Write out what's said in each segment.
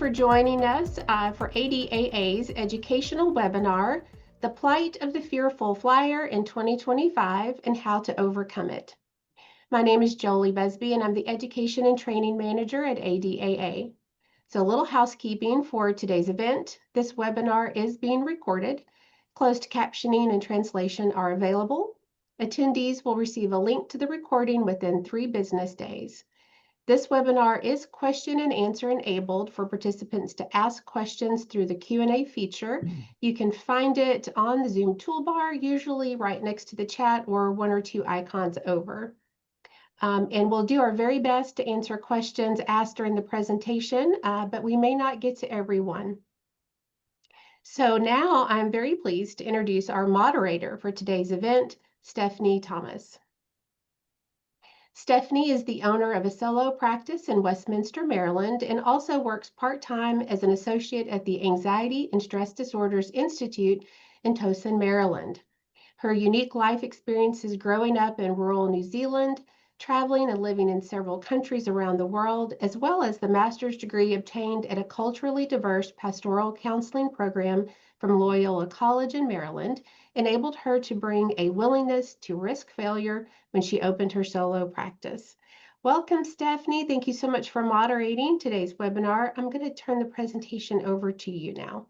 for joining us for ADAA's educational webinar, The Plight of the Fearful Flyer in 2025 and How to Overcome It. My name is Jolie Busby and I'm the Education and Training Manager at ADAA. So a little housekeeping for today's event. This webinar is being recorded. Closed captioning and translation are available. Attendees will receive a link to the recording within 3 business days. This webinar is question and answer enabled for participants to ask questions through the Q&A feature. You can find it on the Zoom toolbar, usually right next to the chat or 1 or 2 icons over. And we'll do our very best to answer questions asked during the presentation, but we may not get to everyone. So now I'm very pleased to introduce our moderator for today's event, Stephanie Thomas. Stephanie is the owner of a solo practice in Westminster, Maryland, and also works part-time as an associate at the Anxiety and Stress Disorders Institute in Towson, Maryland. Her unique life experiences growing up in rural New Zealand, traveling and living in several countries around the world, as well as the master's degree obtained at a culturally diverse pastoral counseling program from Loyola College in Maryland, enabled her to bring a willingness to risk failure when she opened her solo practice. Welcome, Stephanie. Thank you so much for moderating today's webinar. I'm going to turn the presentation over to you now.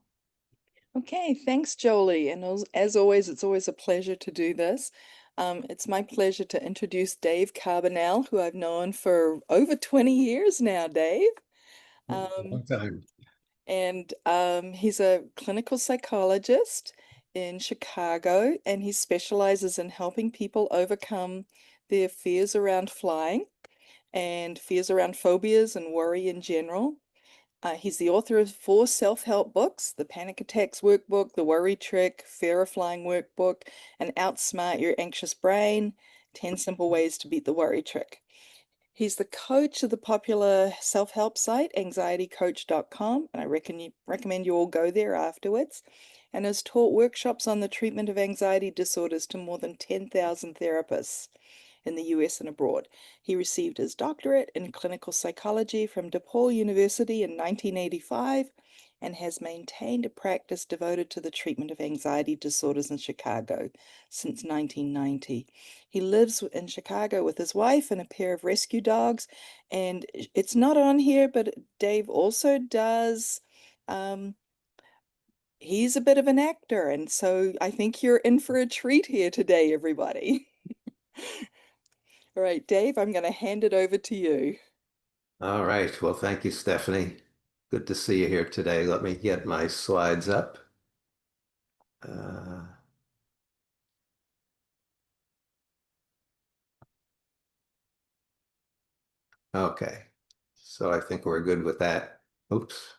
Okay, thanks, Jolie. And as always, it's always a pleasure to do this. It's my pleasure to introduce Dave Carbonell, who I've known for over 20 years now, Dave. Long time. And he's a clinical psychologist in Chicago, and he specializes in helping people overcome their fears around flying and fears around phobias and worry in general. He's the author of 4 self-help books, the Panic Attacks Workbook, the Worry Trick, Fear of Flying Workbook, and Outsmart Your Anxious Brain, 10 Simple Ways to Beat the Worry Trick. He's the coach of the popular self-help site, anxietycoach.com, and I recommend you all go there afterwards, and has taught workshops on the treatment of anxiety disorders to more than 10,000 therapists in the US and abroad. He received his doctorate in clinical psychology from DePaul University in 1985 and has maintained a practice devoted to the treatment of anxiety disorders in Chicago since 1990. He lives in Chicago with his wife and a pair of rescue dogs, and it's not on here, but Dave also does he's a bit of an actor, and so I think you're in for a treat here today, everybody. All right, Dave, I'm going to hand it over to you. All right. Well, thank you, Stephanie. Good to see you here today. Let me get my slides up. Okay. So I think we're good with that. Oops.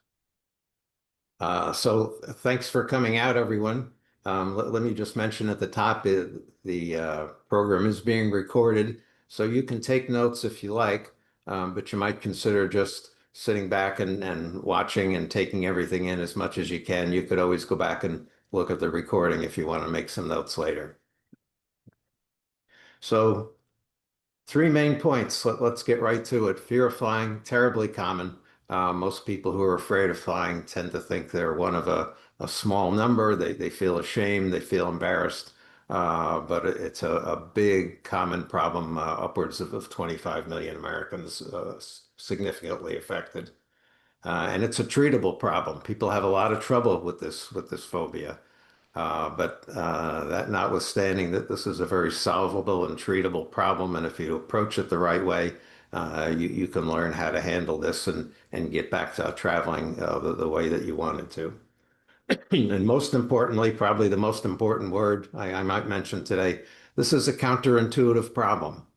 So thanks for coming out, everyone. Let me just mention at the top, the program is being recorded, so you can take notes if you like, but you might consider just sitting back and watching and taking everything in as much as you can. You could always go back and look at the recording if you want to make some notes later. So 3 main points. Let's get right to it. Fear of flying, terribly common. Most people who are afraid of flying tend to think they're one of a small number. They feel ashamed, they feel embarrassed, but it's a big common problem, upwards of 25 million Americans significantly affected. And it's a treatable problem. People have a lot of trouble with this phobia. But that notwithstanding, that this is a very solvable and treatable problem, and if you approach it the right way, you can learn how to handle this and get back to traveling the way that you wanted to. And most importantly, probably the most important word I might mention today, this is a counterintuitive problem.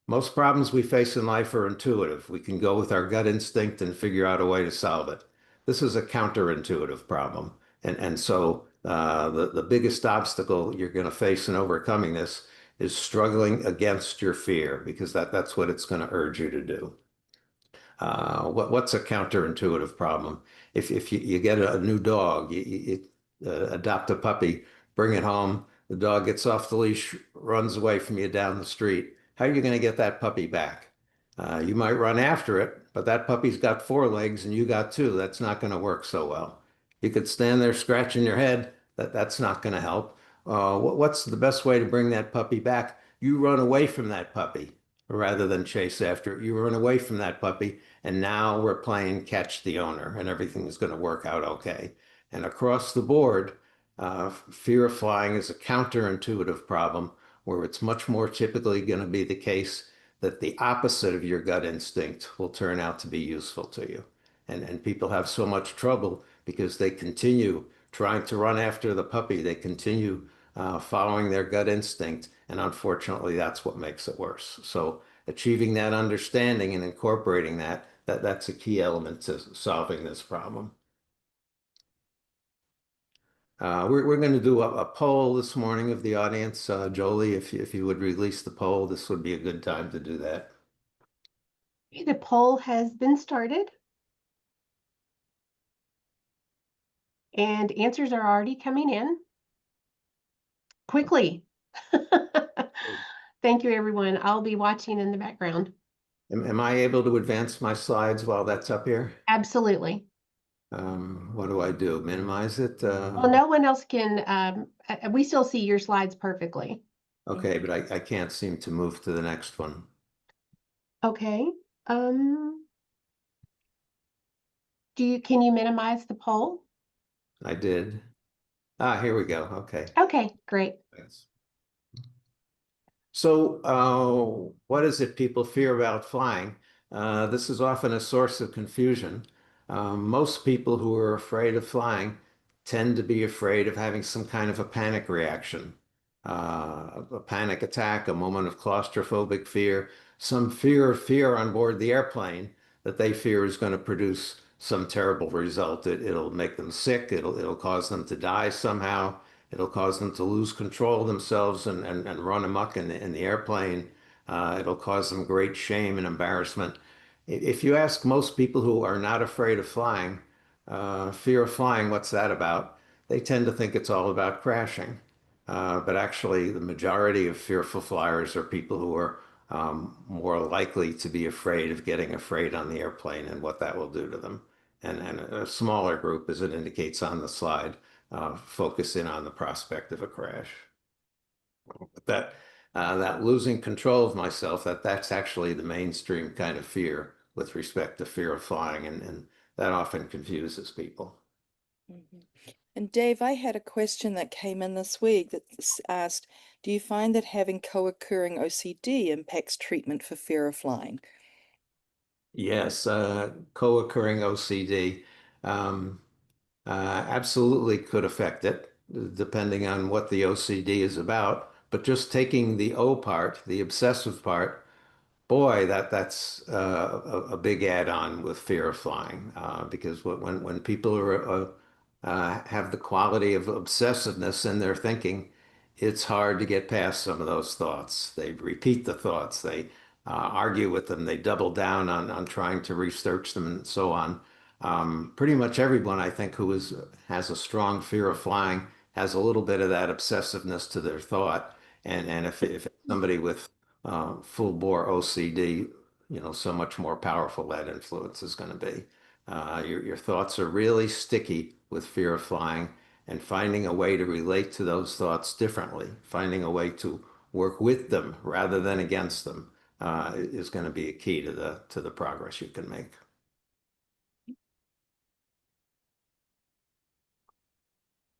Most problems we face in life are intuitive. We can go with our gut instinct and figure out a way to solve it. This is a counterintuitive problem. And so the biggest obstacle you're going to face in overcoming this is struggling against your fear, because that's what it's going to urge you to do. What's a counterintuitive problem? If you get a new dog, you adopt a puppy, bring it home, the dog gets off the leash, runs away from you down the street. How are you going to get that puppy back? You might run after it, but that puppy's got four legs and you got two. That's not going to work so well. You could stand there scratching your head. That's not going to help. What's the best way to bring that puppy back? You run away from that puppy rather than chase after it. You run away from that puppy, and now we're playing catch the owner, and everything is going to work out okay. And across the board, fear of flying is a counterintuitive problem where it's much more typically going to be the case that the opposite of your gut instinct will turn out to be useful to you. And people have so much trouble because they continue trying to run after the puppy. They continue following their gut instinct. And unfortunately, that's what makes it worse. So achieving that understanding and incorporating that's a key element to solving this problem. We're going to do a poll this morning of the audience. Jolie, if you would release the poll, this would be a good time to do that. The poll has been started. And answers are already coming in quickly. Thank you, everyone. I'll be watching in the background. Am I able to advance my slides while that's up here? Absolutely. What do I do? Minimize it? Well, no one else can, we still see your slides perfectly. Okay, but I can't seem to move to the next one. Okay. Can you minimize the poll? I did. Here we go. Okay. Okay, great. Thanks. So, what is it people fear about flying? This is often a source of confusion. Most people who are afraid of flying tend to be afraid of having some kind of a panic reaction, a panic attack, a moment of claustrophobic fear, some fear of fear on board the airplane that they fear is going to produce some terrible result. It'll make them sick. It'll cause them to die somehow. It'll cause them to lose control of themselves and run amok in the airplane. It'll cause them great shame and embarrassment. If you ask most people who are not afraid of flying, fear of flying, what's that about? They tend to think it's all about crashing. But actually, the majority of fearful flyers are people who are more likely to be afraid of getting afraid on the airplane and what that will do to them. And a smaller group, as it indicates on the slide, focus in on the prospect of a crash. But that losing control of myself, that's actually the mainstream kind of fear with respect to fear of flying, and that often confuses people. And Dave, I had a question that came in this week that asked, do you find that having co-occurring OCD impacts treatment for fear of flying? Yes, co-occurring OCD absolutely could affect it, depending on what the OCD is about. But just taking the O part, the obsessive part, boy, that's a big add-on with fear of flying, because when people have the quality of obsessiveness in their thinking, it's hard to get past some of those thoughts. They repeat the thoughts, they argue with them, they double down on trying to research them, and so on. Pretty much everyone, I think, has a strong fear of flying has a little bit of that obsessiveness to their thought, and if somebody with full bore OCD, so much more powerful that influence is going to be. Your thoughts are really sticky with fear of flying, and finding a way to relate to those thoughts differently, finding a way to work with them rather than against them, is going to be a key to the progress you can make.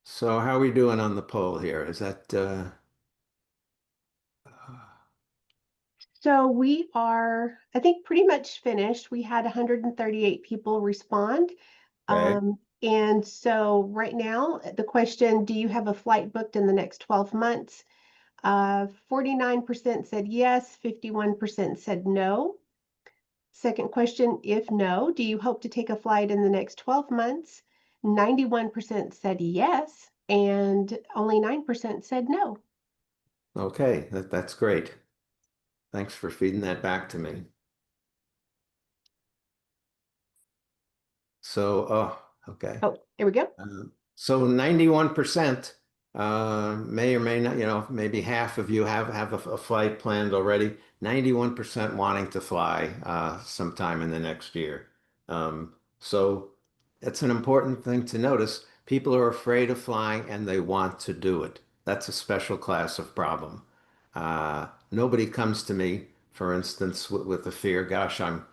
So how are we doing on the poll here? Is that So we are, I think, pretty much finished. We had 138 people respond. okay? And so right now, the question, do you have a flight booked in the next 12 months? 49% said yes, 51% said no. Second question, if no, do you hope to take a flight in the next 12 months? 91% said yes, and only 9% said no. Okay, that's great. Thanks for feeding that back to me. So, okay. Oh, there we go. So 91% May or may not, maybe half of you have a flight planned already. 91% wanting to fly sometime in the next year. So it's an important thing to notice. People are afraid of flying and they want to do it. That's a special class of problem. Nobody comes to me, for instance, with the fear, gosh, I'm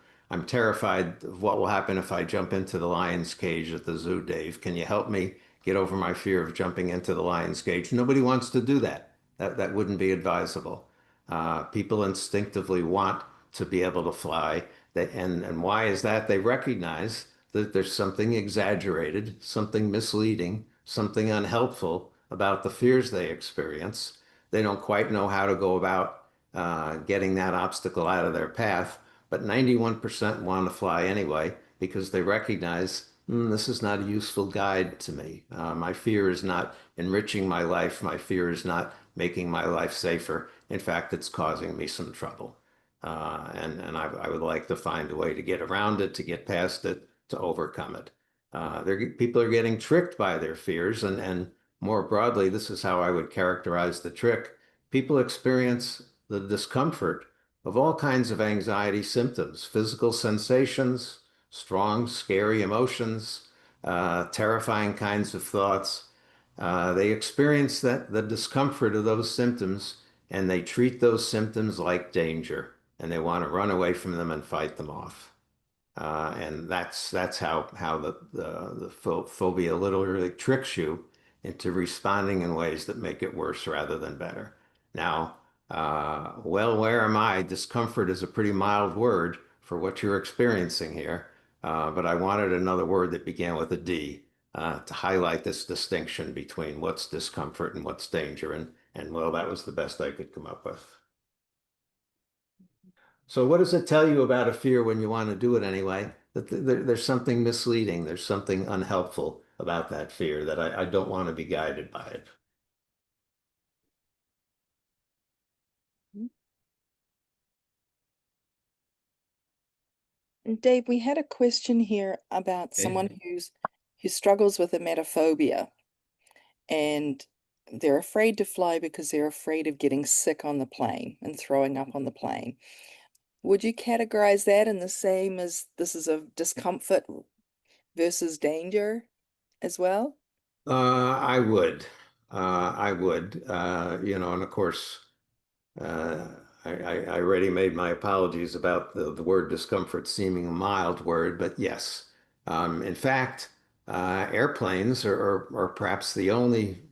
terrified of what will happen if I jump into the lion's cage at the zoo, Dave. Can you help me get over my fear of jumping into the lion's cage? Nobody wants to do that. That wouldn't be advisable. People instinctively want to be able to fly. And why is that? They recognize that there's something exaggerated, something misleading, something unhelpful about the fears they experience. They don't quite know how to go about getting that obstacle out of their path, but 91% want to fly anyway because they recognize this is not a useful guide to me. My fear is not enriching my life. My fear is not making my life safer. In fact, it's causing me some trouble. And I would like to find a way to get around it, to get past it, to overcome it. People are getting tricked by their fears, and more broadly, this is how I would characterize the trick. People experience the discomfort of all kinds of anxiety symptoms, physical sensations, strong, scary emotions, terrifying kinds of thoughts. They experience the discomfort of those symptoms and they treat those symptoms like danger and they want to run away from them and fight them off. And that's how the phobia literally tricks you into responding in ways that make it worse rather than better. Now, well, where am I? Discomfort is a pretty mild word for what you're experiencing here, but I wanted another word that began with a D to highlight this distinction between what's discomfort and what's danger. And well, that was the best I could come up with. So what does it tell you about a fear when you want to do it anyway? That there's something misleading, there's something unhelpful about that fear that I don't want to be guided by it. And Dave, we had a question here about someone who struggles with emetophobia and they're afraid to fly because they're afraid of getting sick on the plane and throwing up on the plane. Would you categorize that in the same as this is a discomfort versus danger as well? I would. I would. And of course, uh, I already made my apologies about the word discomfort seeming a mild word, but yes. In fact, airplanes are perhaps the only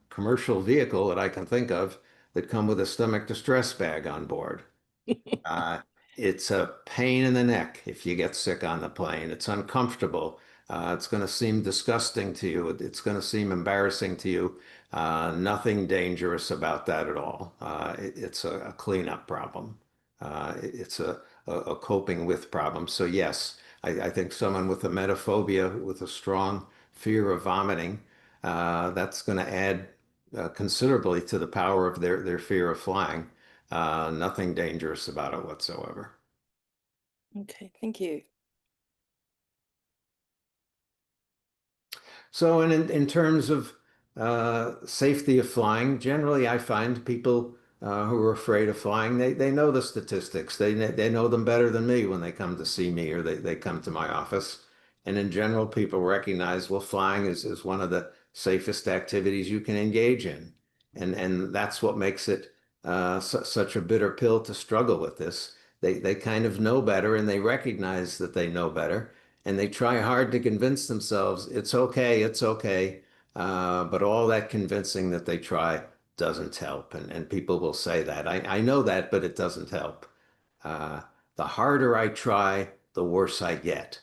commercial vehicle that I can think of that come with a stomach distress bag on board. Uh, it's a pain in the neck if you get sick on the plane. It's uncomfortable. It's going to seem disgusting to you. It's going to seem embarrassing to you. Nothing dangerous about that at all. It's a cleanup problem. It's a coping with problem. So yes, I think someone with a metaphobia, with a strong fear of vomiting, that's going to add considerably to the power of their fear of flying. Nothing dangerous about it whatsoever. Okay, thank you. So, in terms of safety of flying, generally I find people who are afraid of flying, they know the statistics. They know them better than me when they come to see me or they come to my office. And in general, people recognize, well, flying is one of the safest activities you can engage in. And that's what makes it such a bitter pill to struggle with this. They kind of know better and they recognize that they know better and they try hard to convince themselves it's okay, it's okay. But all that convincing that they try doesn't help. And people will say that. I know that, but it doesn't help. Uh, the harder I try, the worse I get,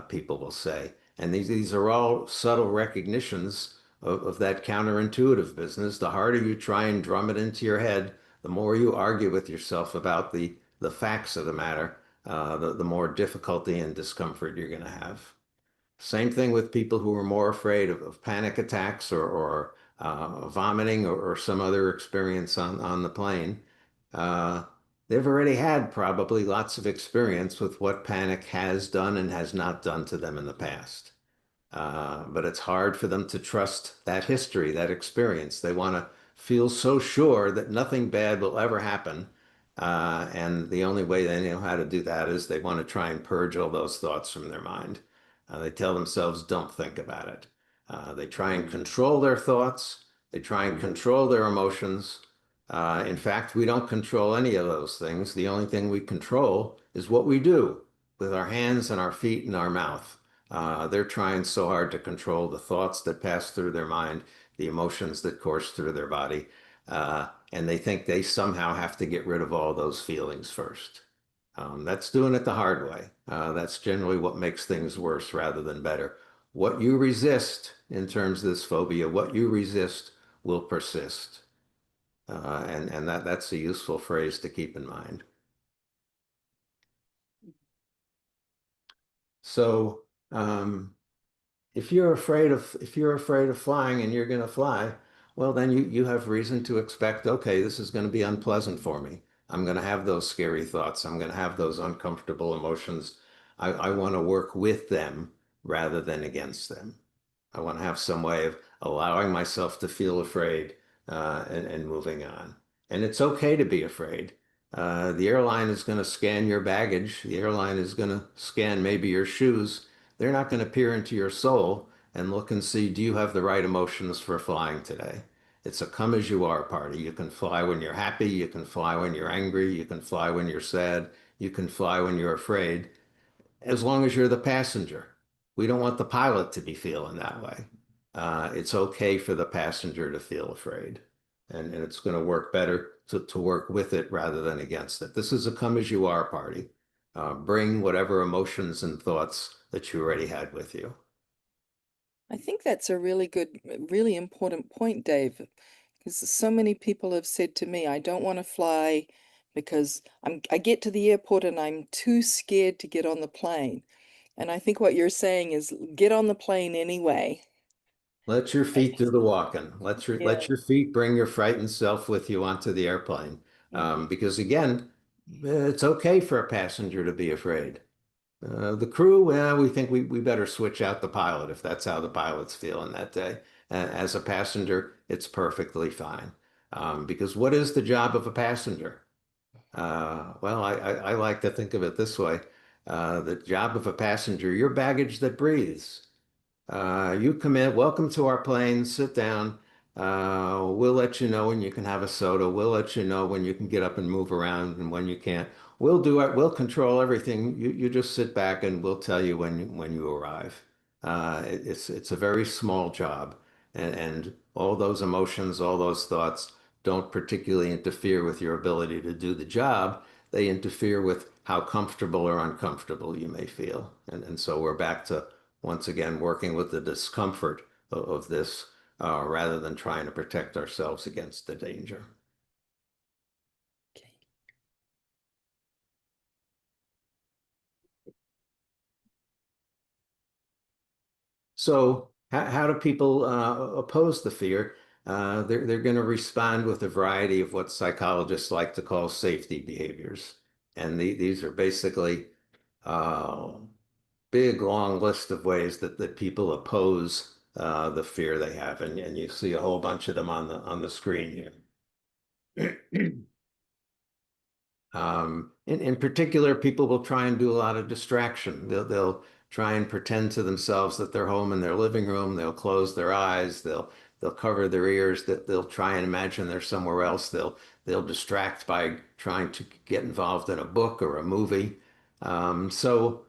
people will say. And these are all subtle recognitions of that counterintuitive business. The harder you try and drum it into your head, the more you argue with yourself about the facts of the matter, the more difficulty and discomfort you're going to have. Same thing with people who are more afraid of panic attacks or vomiting or some other experience on the plane. Uh, they've already had probably lots of experience with what panic has done and has not done to them in the past. But it's hard for them to trust that history, that experience. They want to feel so sure that nothing bad will ever happen. And the only way they know how to do that is they want to try and purge all those thoughts from their mind. They tell themselves, don't think about it. They try and control their thoughts. They try and control their emotions. In fact, we don't control any of those things. The only thing we control is what we do with our hands and our feet and our mouth. They're trying so hard to control the thoughts that pass through their mind, the emotions that course through their body, and they think they somehow have to get rid of all those feelings first. That's doing it the hard way. That's generally what makes things worse rather than better. What you resist in terms of this phobia, what you resist will persist. And that's a useful phrase to keep in mind. So, if you're afraid of flying and you're going to fly, well, then you have reason to expect, okay, this is going to be unpleasant for me. I'm going to have those scary thoughts. I'm going to have those uncomfortable emotions. I want to work with them rather than against them. I want to have some way of allowing myself to feel afraid and moving on. And it's okay to be afraid. The airline is going to scan your baggage. The airline is going to scan maybe your shoes. They're not going to peer into your soul and look and see, do you have the right emotions for flying today? It's a come as you are party. You can fly when you're happy. You can fly when you're angry. You can fly when you're sad. You can fly when you're afraid, as long as you're the passenger. We don't want the pilot to be feeling that way. It's okay for the passenger to feel afraid. And it's going to work better to work with it rather than against it. This is a come as you are party. Bring whatever emotions and thoughts that you already had with you. I think that's a really good, really important point, Dave, because so many people have said to me, I don't want to fly because I get to the airport and I'm too scared to get on the plane. And I think what you're saying is get on the plane anyway. Let your feet do the walking. Yeah. Let your feet bring your frightened self with you onto the airplane. Mhm. Because again, it's okay for a passenger to be afraid. The crew, well, we think we better switch out the pilot if that's how the pilot's feeling that day. As a passenger, it's perfectly fine. Because what is the job of a passenger? Well, I like to think of it this way. The job of a passenger, your baggage that breathes. You come in, welcome to our plane, sit down. We'll let you know when you can have a soda. We'll let you know when you can get up and move around and when you can't. We'll do it. We'll control everything. You just sit back and we'll tell you when you arrive. It's a very small job, and all those emotions, all those thoughts don't particularly interfere with your ability to do the job. They interfere with how comfortable or uncomfortable you may feel. And so we're back to once again working with the discomfort of this rather than trying to protect ourselves against the danger. Okay. So how do people oppose the fear? They're going to respond with a variety of what psychologists like to call safety behaviors. And these are basically uh, big, long list of ways that people oppose the fear they have. And you see a whole bunch of them on the screen here. In particular, people will try and do a lot of distraction. They'll try and pretend to themselves that they're home in their living room. They'll close their eyes. They'll cover their ears. They'll try and imagine they're somewhere else. They'll distract by trying to get involved in a book or a movie. So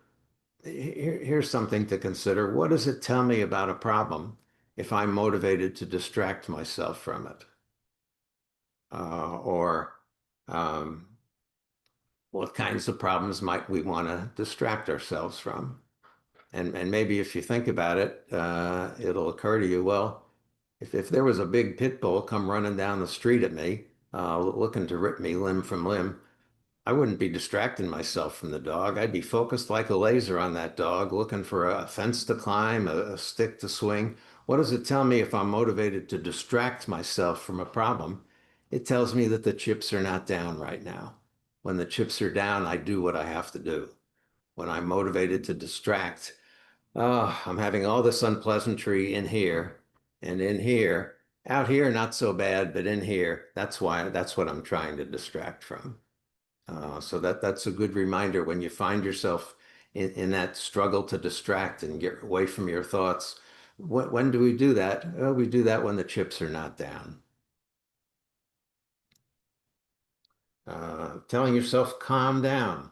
here's something to consider. What does it tell me about a problem if I'm motivated to distract myself from it? Or what kinds of problems might we want to distract ourselves from? And maybe if you think about it, it'll occur to you, well, if there was a big pit bull come running down the street at me, looking to rip me limb from limb, I wouldn't be distracting myself from the dog. I'd be focused like a laser on that dog, looking for a fence to climb, a stick to swing. What does it tell me if I'm motivated to distract myself from a problem? It tells me that the chips are not down right now. When the chips are down, I do what I have to do. When I'm motivated to distract, Oh, I'm having all this unpleasantry in here and in here. Out here, not so bad, but in here, that's what I'm trying to distract from. So that's a good reminder when you find yourself in that struggle to distract and get away from your thoughts. When do we do that? We do that when the chips are not down. Telling yourself, calm down.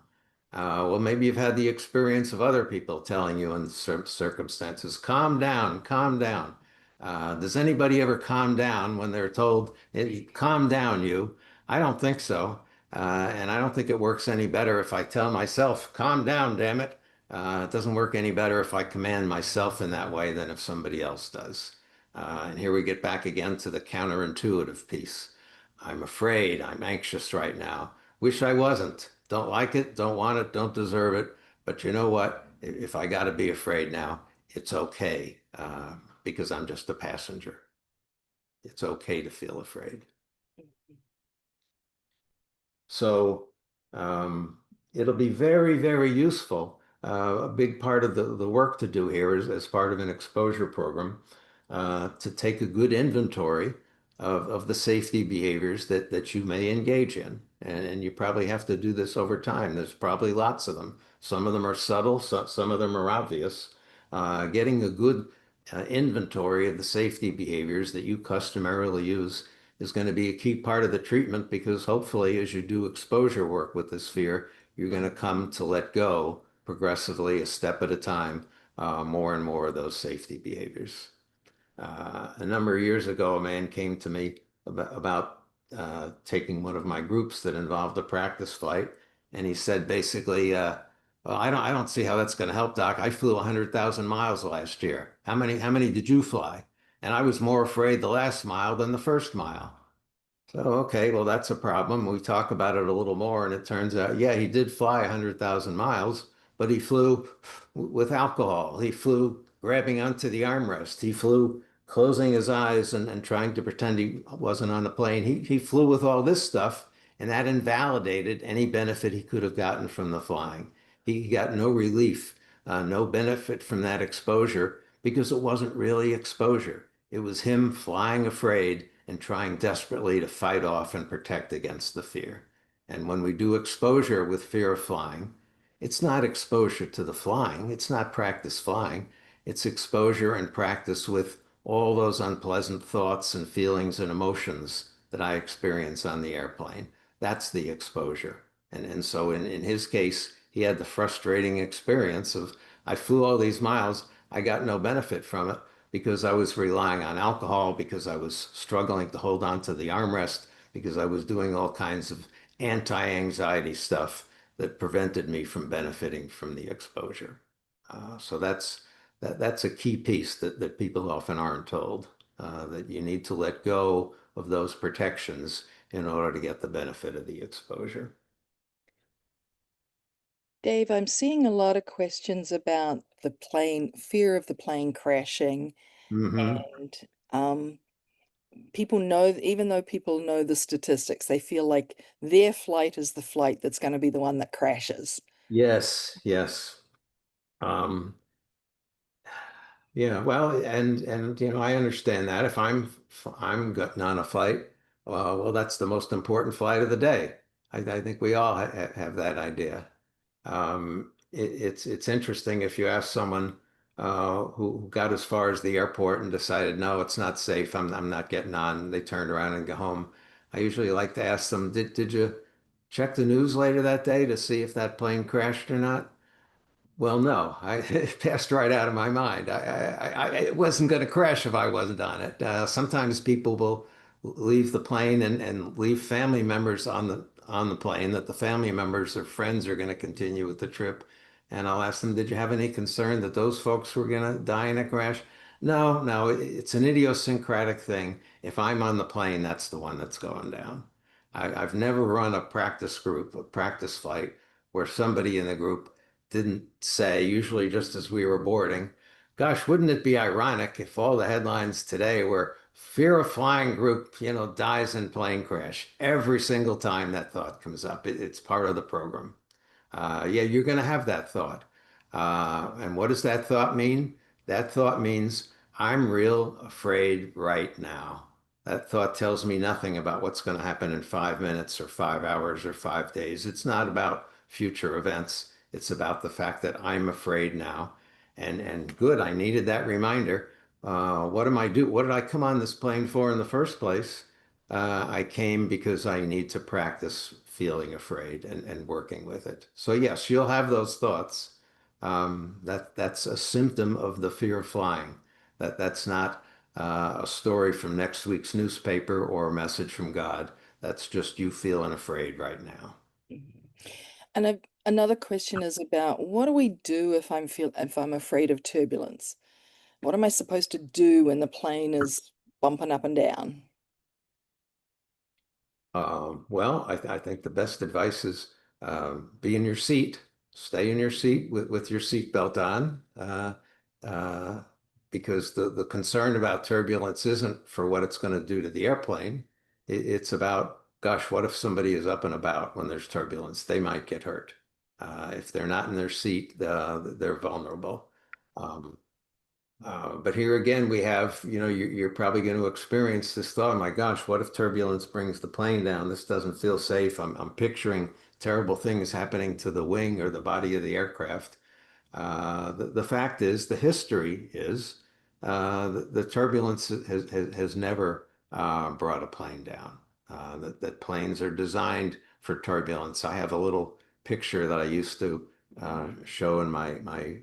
Well, maybe you've had the experience of other people telling you in certain circumstances, calm down, calm down. Does anybody ever calm down when they're told, "Hey, calm down, you"? I don't think so. And I don't think it works any better if I tell myself, calm down, damn it. It doesn't work any better if I command myself in that way than if somebody else does. And here we get back again to the counterintuitive piece. I'm afraid, I'm anxious right now. Wish I wasn't. Don't like it, don't want it, don't deserve it. But you know what? If I got to be afraid now, it's okay because I'm just a passenger. It's okay to feel afraid. So um, it'll be very, very useful. A big part of the work to do here is as part of an exposure program to take a good inventory of the safety behaviors that you may engage in. And you probably have to do this over time. There's probably lots of them. Some of them are subtle, some of them are obvious. Getting a good inventory of the safety behaviors that you customarily use is going to be a key part of the treatment because hopefully, as you do exposure work with this fear, you're going to come to let go progressively, a step at a time, more and more of those safety behaviors. A number of years ago, a man came to me about taking one of my groups that involved a practice flight, and he said basically, "Well, I don't see how that's going to help, Doc. I flew 100,000 miles last year. How many did you fly?" And I was more afraid the last mile than the first mile. So, okay, well, that's a problem. We talk about it a little more, and it turns out, yeah, he did fly 100,000 miles, but he flew with alcohol. He flew grabbing onto the armrest. He flew closing his eyes and trying to pretend he wasn't on the plane. He flew with all this stuff, and that invalidated any benefit he could have gotten from the flying. He got no relief, no benefit from that exposure because it wasn't really exposure. It was him flying afraid and trying desperately to fight off and protect against the fear. And when we do exposure with fear of flying, it's not exposure to the flying, it's not practice flying, it's exposure and practice with all those unpleasant thoughts and feelings and emotions that I experience on the airplane. That's the exposure. And so in his case, he had the frustrating experience of I flew all these miles, I got no benefit from it because I was relying on alcohol, because I was struggling to hold on to the armrest, because I was doing all kinds of anti-anxiety stuff that prevented me from benefiting from the exposure. So that's a key piece that people often aren't told, that you need to let go of those protections in order to get the benefit of the exposure. Dave, I'm seeing a lot of questions about the plane, fear of the plane crashing, Hmm. and people know, even though people know the statistics, they feel like their flight is the flight that's going to be the one that crashes. Yes, yes. Um, Yeah, well, and I understand that if I'm getting on a flight, well, that's the most important flight of the day. I think we all have that idea. It's interesting if you ask someone who got as far as the airport and decided, no, it's not safe. I'm not getting on. They turned around and go home. I usually like to ask them, did you check the news later that day to see if that plane crashed or not? Well, no, it passed right out of my mind. It wasn't going to crash if I wasn't on it. Sometimes people will leave the plane and leave family members on the plane that the family members or friends are going to continue with the trip. And I'll ask them, did you have any concern that those folks were going to die in a crash? No, no, it's an idiosyncratic thing. If I'm on the plane, that's the one that's going down. I've never run a practice group, a practice flight, where somebody in the group didn't say, usually just as we were boarding, gosh, wouldn't it be ironic if all the headlines today were fear of flying group, dies in plane crash. Every single time that thought comes up, it's part of the program. Yeah, you're going to have that thought. And what does that thought mean? That thought means I'm real afraid right now. That thought tells me nothing about what's going to happen in 5 minutes or 5 hours or 5 days. It's not about future events. It's about the fact that I'm afraid now. And good, I needed that reminder. What am I do? What did I come on this plane for in the first place? I came because I need to practice feeling afraid and working with it. So yes, you'll have those thoughts. That's a symptom of the fear of flying. That's not a story from next week's newspaper or a message from God. That's just you feeling afraid right now. Mhm. And another question is about what do we do if I'm afraid of turbulence? What am I supposed to do when the plane is bumping up and down? Well, I think the best advice is be in your seat, stay in your seat with your seatbelt on, uh, because the concern about turbulence isn't for what it's going to do to the airplane. It's about, gosh, what if somebody is up and about when there's turbulence? They might get hurt. If they're not in their seat, they're vulnerable. Um, but here again, we have, you're probably going to experience this thought, oh my gosh, what if turbulence brings the plane down? This doesn't feel safe. I'm picturing terrible things happening to the wing or the body of the aircraft. The fact is, the history is, the turbulence has never brought a plane down. That planes are designed for turbulence. I have a little picture that I used to show in my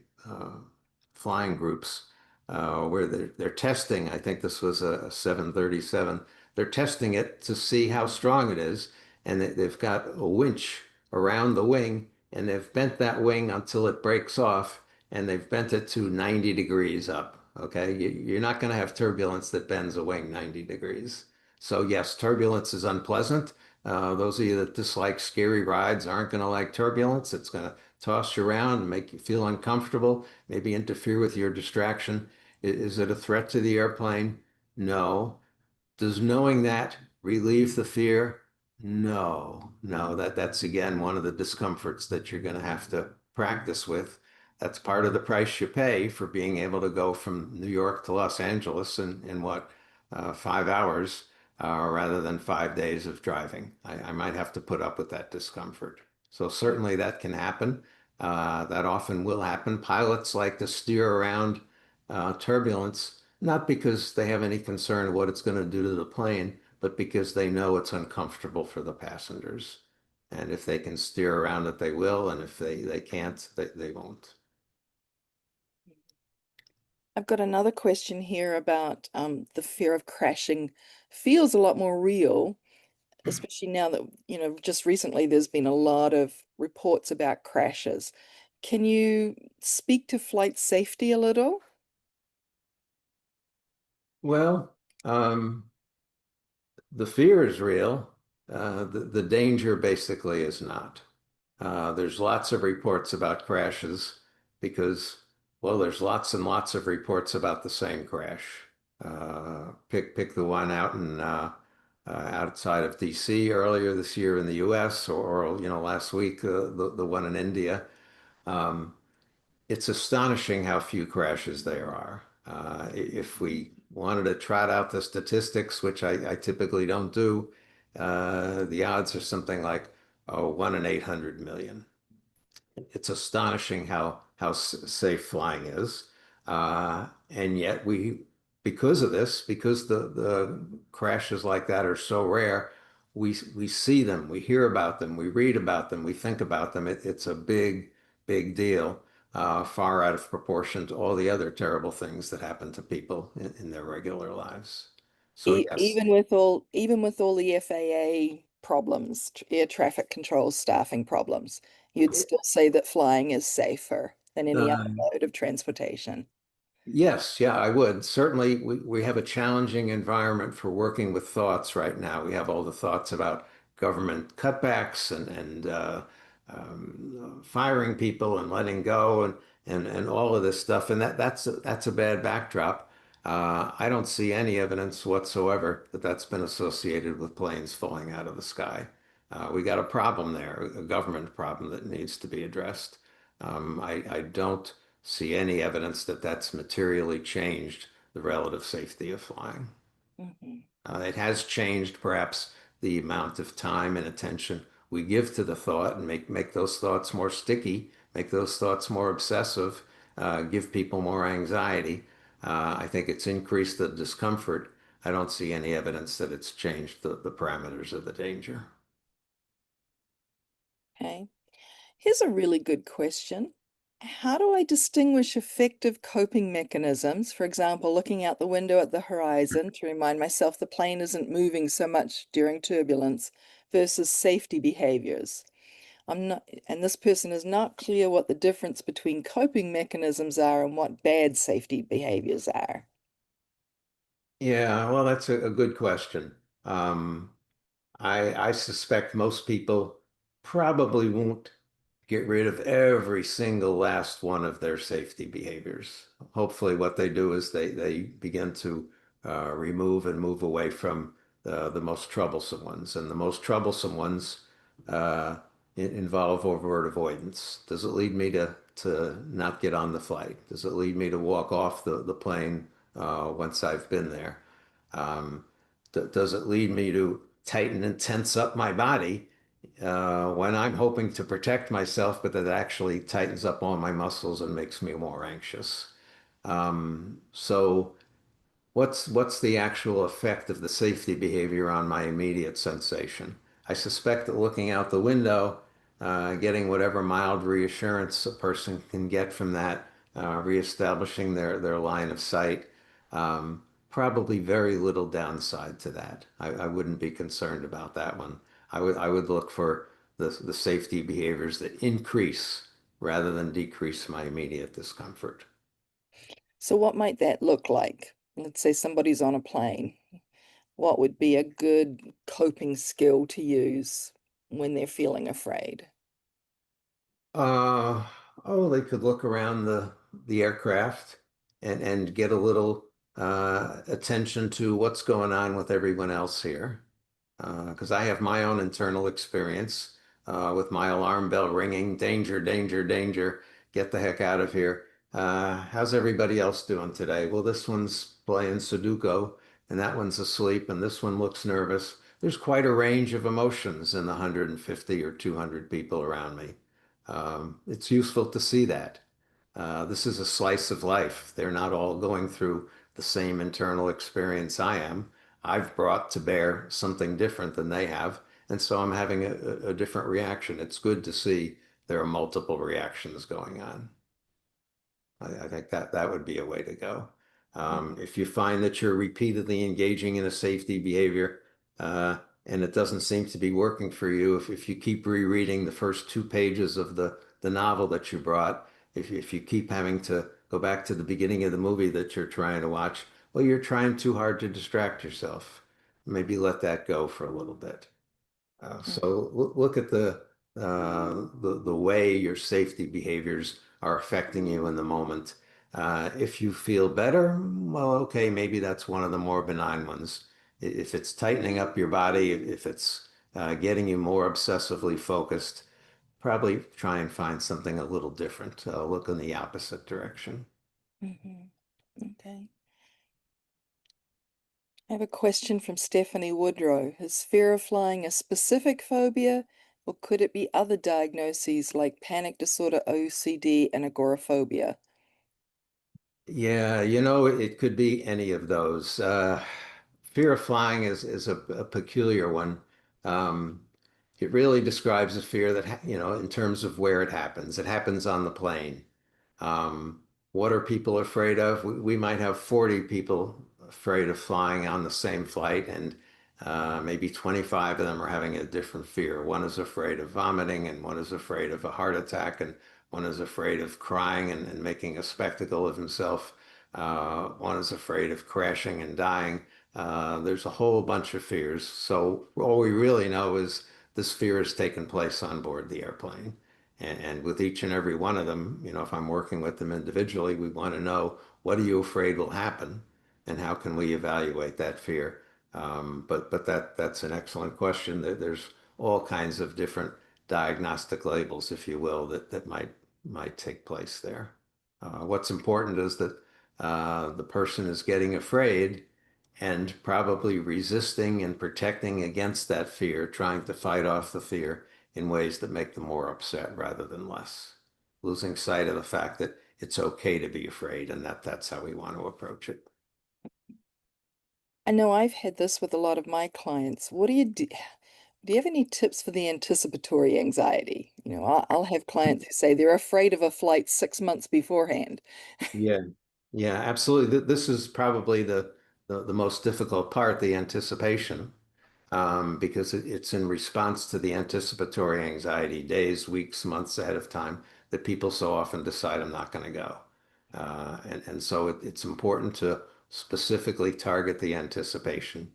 flying groups where they're testing. I think this was a 737. They're testing it to see how strong it is, and they've got a winch around the wing, and they've bent that wing until it breaks off, and they've bent it to 90 degrees up. Okay, you're not going to have turbulence that bends a wing 90 degrees. So yes, turbulence is unpleasant. Those of you that dislike scary rides aren't going to like turbulence. It's going to toss you around and make you feel uncomfortable, maybe interfere with your distraction. Is it a threat to the airplane? No. Does knowing that relieve the fear? No, no, that's again one of the discomforts that you're going to have to practice with. That's part of the price you pay for being able to go from New York to Los Angeles in what, 5 hours, rather than 5 days of driving. I might have to put up with that discomfort. So certainly that can happen. That often will happen. Pilots like to steer around turbulence not because they have any concern of what it's going to do to the plane, but because they know it's uncomfortable for the passengers. And if they can steer around it, they will. And if they can't, they won't. I've got another question here about the fear of crashing feels a lot more real, especially now that, just recently there's been a lot of reports about crashes. Can you speak to flight safety a little? Well, the fear is real. The danger basically is not. There's lots of reports about crashes because, well, there's lots and lots of reports about the same crash. Pick the one out in outside of DC earlier this year in the US, or last week the one in India. Um, it's astonishing how few crashes there are. If we wanted to trot out the statistics, which I typically don't do, the odds are something like 1 in 800 million. It's astonishing how safe flying is, and yet because of this, because the crashes like that are so rare, we see them, we hear about them, we read about them, we think about them. It's a big deal, far out of proportion to all the other terrible things that happen to people in their regular lives. So yes. Even with all the FAA problems, air traffic control staffing problems, you'd still say that flying is safer than any other mode of transportation. Yes, yeah, I would. Certainly, we have a challenging environment for working with thoughts right now. We have all the thoughts about government cutbacks and firing people and letting go and all of this stuff. And that's a bad backdrop. I don't see any evidence whatsoever that that's been associated with planes falling out of the sky. We got a problem there, a government problem that needs to be addressed. I don't see any evidence that that's materially changed the relative safety of flying. Mhm. It has changed perhaps the amount of time and attention we give to the thought and make those thoughts more sticky, make those thoughts more obsessive, give people more anxiety. I think it's increased the discomfort. I don't see any evidence that it's changed the parameters of the danger. Okay. Here's a really good question. How do I distinguish effective coping mechanisms, for example, looking out the window at the horizon to remind myself the plane isn't moving so much during turbulence, versus safety behaviors? I'm not, and this person is not clear what the difference between coping mechanisms are and what bad safety behaviors are. Yeah, well, that's a good question. Um, I suspect most people probably won't get rid of every single last one of their safety behaviors. Hopefully, what they do is they begin to remove and move away from the most troublesome ones, and the most troublesome ones uh, involve overt avoidance. Does it lead me to not get on the flight? Does it lead me to walk off the plane once I've been there? Um, does it lead me to tighten and tense up my body when I'm hoping to protect myself, but that actually tightens up all my muscles and makes me more anxious? So what's the actual effect of the safety behavior on my immediate sensation? I suspect that looking out the window, getting whatever mild reassurance a person can get from that, reestablishing their line of sight, probably very little downside to that. I wouldn't be concerned about that one. I would look for the safety behaviors that increase rather than decrease my immediate discomfort. So, what might that look like? Let's say somebody's on a plane. What would be a good coping skill to use when they're feeling afraid? Uh, oh, they could look around the aircraft and get a little attention to what's going on with everyone else here. Because I have my own internal experience with my alarm bell ringing, danger, danger, danger, get the heck out of here. How's everybody else doing today? Well, this one's playing Sudoku, and that one's asleep, and this one looks nervous. There's quite a range of emotions in the 150 or 200 people around me. It's useful to see that. This is a slice of life. They're not all going through the same internal experience I am. I've brought to bear something different than they have, and so I'm having a different reaction. It's good to see there are multiple reactions going on. I think that would be a way to go. Mhm. If you find that you're repeatedly engaging in a safety behavior and it doesn't seem to be working for you, if you keep rereading the first 2 pages of the novel that you brought, if you keep having to go back to the beginning of the movie that you're trying to watch, well, you're trying too hard to distract yourself. Maybe let that go for a little bit. So look at the way your safety behaviors are affecting you in the moment. If you feel better, well, okay, maybe that's one of the more benign ones. If it's tightening up your body, if it's getting you more obsessively focused, probably try and find something a little different. Look in the opposite direction. Mhm. Okay. I have a question from Stephanie Woodrow. Is fear of flying a specific phobia, or could it be other diagnoses like panic disorder, OCD, and agoraphobia? Yeah, it could be any of those. Fear of flying is a peculiar one. Um, it really describes a fear that, in terms of where it happens. It happens on the plane. What are people afraid of? We might have 40 people afraid of flying on the same flight, and maybe 25 of them are having a different fear. One is afraid of vomiting, and one is afraid of a heart attack, and one is afraid of crying and making a spectacle of himself. One is afraid of crashing and dying. There's a whole bunch of fears. So all we really know is this fear has taken place on board the airplane. And with each and every one of them, if I'm working with them individually, we want to know what are you afraid will happen, and how can we evaluate that fear? But that's an excellent question. There's all kinds of different diagnostic labels, if you will, that might might take place there. What's important is that the person is getting afraid and probably resisting and protecting against that fear, trying to fight off the fear in ways that make them more upset rather than less, losing sight of the fact that it's okay to be afraid and that that's how we want to approach it. I know I've had this with a lot of my clients. What do you do? Do you have any tips for the anticipatory anxiety? I'll have clients who say they're afraid of a flight 6 months beforehand. Yeah, yeah, absolutely. This is probably the most difficult part, the anticipation, because it's in response to the anticipatory anxiety, days, weeks, months ahead of time, that people so often decide I'm not going to go. And so it's important to specifically target the anticipation.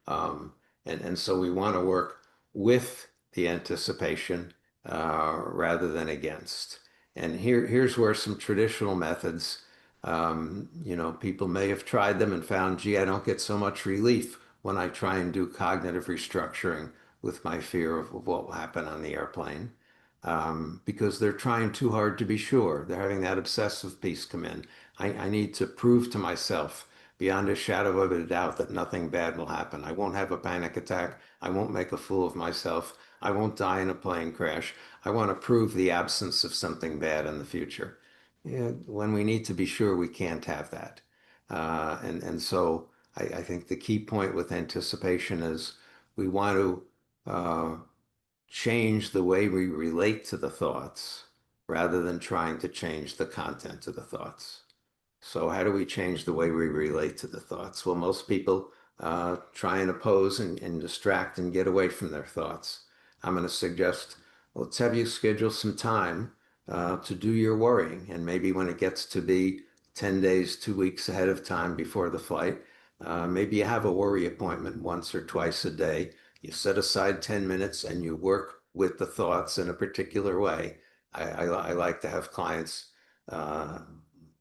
Um, and so we want to work with the anticipation rather than against. And here's where some traditional methods, people may have tried them and found, gee, I don't get so much relief when I try and do cognitive restructuring with my fear of what will happen on the airplane. Because they're trying too hard to be sure. They're having that obsessive piece come in. I need to prove to myself beyond a shadow of a doubt that nothing bad will happen. I won't have a panic attack. I won't make a fool of myself. I won't die in a plane crash. I want to prove the absence of something bad in the future. Yeah, when we need to be sure, we can't have that. And so I think the key point with anticipation is we want to change the way we relate to the thoughts rather than trying to change the content of the thoughts. So how do we change the way we relate to the thoughts? Well, most people try and oppose and distract and get away from their thoughts. I'm going to suggest, let's have you schedule some time to do your worrying. And maybe when it gets to be 10 days, 2 weeks ahead of time before the flight, maybe you have a worry appointment once or twice a day. You set aside 10 minutes and you work with the thoughts in a particular way. I like to have clients uh,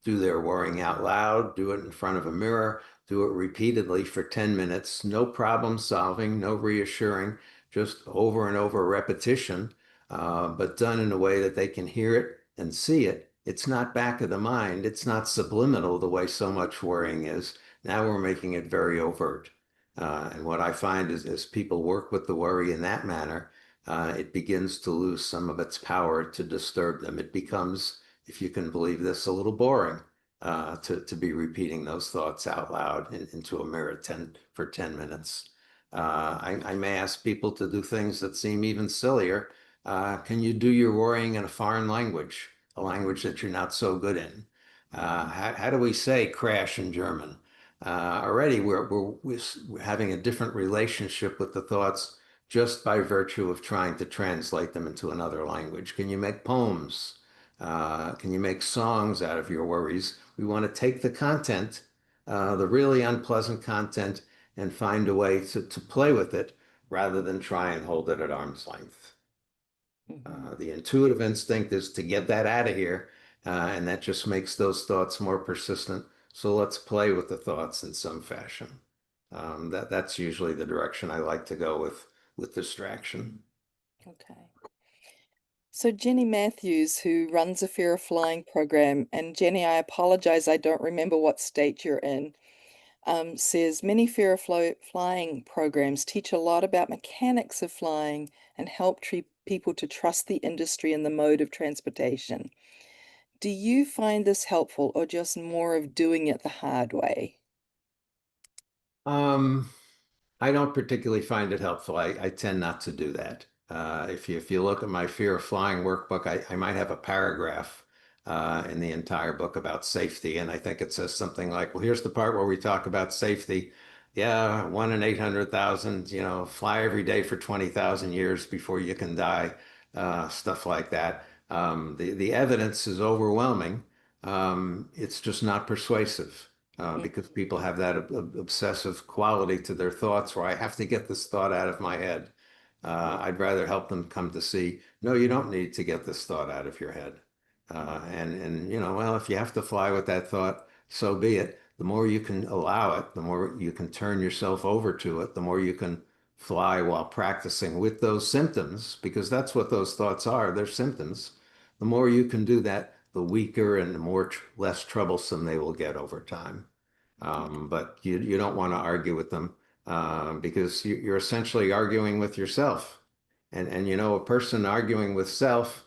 do their worrying out loud, do it in front of a mirror, do it repeatedly for 10 minutes, no problem solving, no reassuring, just over and over repetition, but done in a way that they can hear it and see it. It's not back of the mind. It's not subliminal the way so much worrying is. Now we're making it very overt. And what I find is as people work with the worry in that manner, it begins to lose some of its power to disturb them. It becomes, if you can believe this, a little boring to be repeating those thoughts out loud into a mirror for 10 minutes. I may ask people to do things that seem even sillier. Can you do your worrying in a foreign language, a language that you're not so good in? How do we say crash in German? Already we're having a different relationship with the thoughts just by virtue of trying to translate them into another language. Can you make poems? Can you make songs out of your worries? We want to take the content, the really unpleasant content, and find a way to play with it rather than try and hold it at arm's length. Mhm. The intuitive instinct is to get that out of here, and that just makes those thoughts more persistent. So let's play with the thoughts in some fashion. That's usually the direction I like to go with distraction. Okay. So Jenny Matthews, who runs a Fear of Flying program, and Jenny, I apologize, I don't remember what state you're in, says many Fear of Flying programs teach a lot about mechanics of flying and help people to trust the industry and the mode of transportation. Do you find this helpful or just more of doing it the hard way? Um, I don't particularly find it helpful. I tend not to do that. If you look at my Fear of Flying workbook, I might have a paragraph in the entire book about safety, and I think it says something like, "Well, here's the part where we talk about safety. Yeah, 1 in 800,000. Fly every day for 20,000 years before you can die." Stuff like that. The evidence is overwhelming. It's just not persuasive because people have that obsessive quality to their thoughts where I have to get this thought out of my head. I'd rather help them come to see, no, you don't need to get this thought out of your head. Well, if you have to fly with that thought, so be it. The more you can allow it, the more you can turn yourself over to it, the more you can fly while practicing with those symptoms, because that's what those thoughts are. They're symptoms. the more you can do that, the weaker and the less troublesome they will get over time. But you don't want to argue with them because you're essentially arguing with yourself. And you know, a person arguing with self,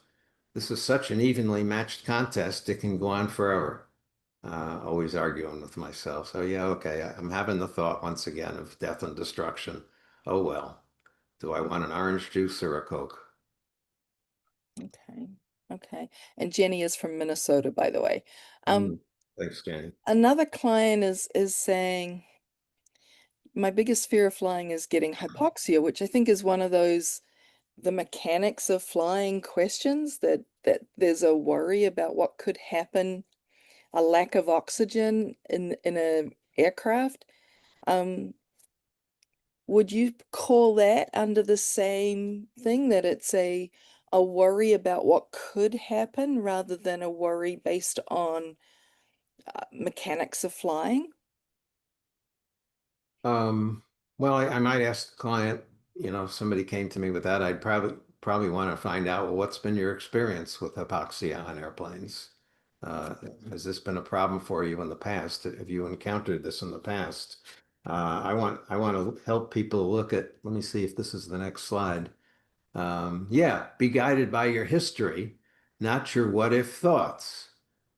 this is such an evenly matched contest, it can go on forever. Always arguing with myself. So yeah, okay, I'm having the thought once again of death and destruction. Oh well, do I want an orange juice or a Coke? Okay. Okay. And Jenny is from Minnesota, by the way. Um, Mm, thanks, Jenny. Another client is saying, my biggest fear of flying is getting hypoxia, which I think is one of those the mechanics of flying questions that there's a worry about what could happen, a lack of oxygen in a aircraft. Um, would you call that under the same thing that it's a worry about what could happen rather than a worry based on mechanics of flying? Um, well, I might ask the client, you know, if somebody came to me with that, I'd probably want to find out, well, what's been your experience with hypoxia on airplanes? Uh, has this been a problem for you in the past? Have you encountered this in the past? I want to help people look at, let me see if this is the next slide. Yeah, be guided by your history, not your what if thoughts.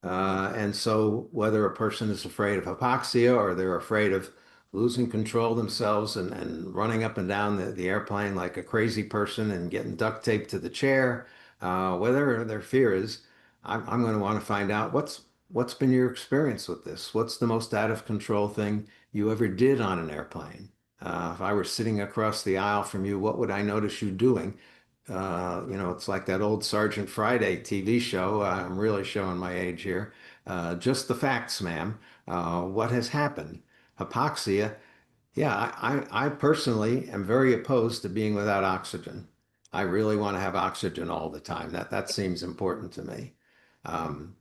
And so, whether a person is afraid of hypoxia or they're afraid of losing control themselves and running up and down the airplane like a crazy person and getting duct taped to the chair, whatever their fear is, I'm going to want to find out what's been your experience with this? What's the most out of control thing you ever did on an airplane? If I were sitting across the aisle from you, what would I notice you doing? You know, it's like that old Sergeant Friday TV show. I'm really showing my age here. Just the facts, ma'am. What has happened? Hypoxia. Yeah, I personally am very opposed to being without oxygen. I really want to have oxygen all the time. That seems important to me. Um,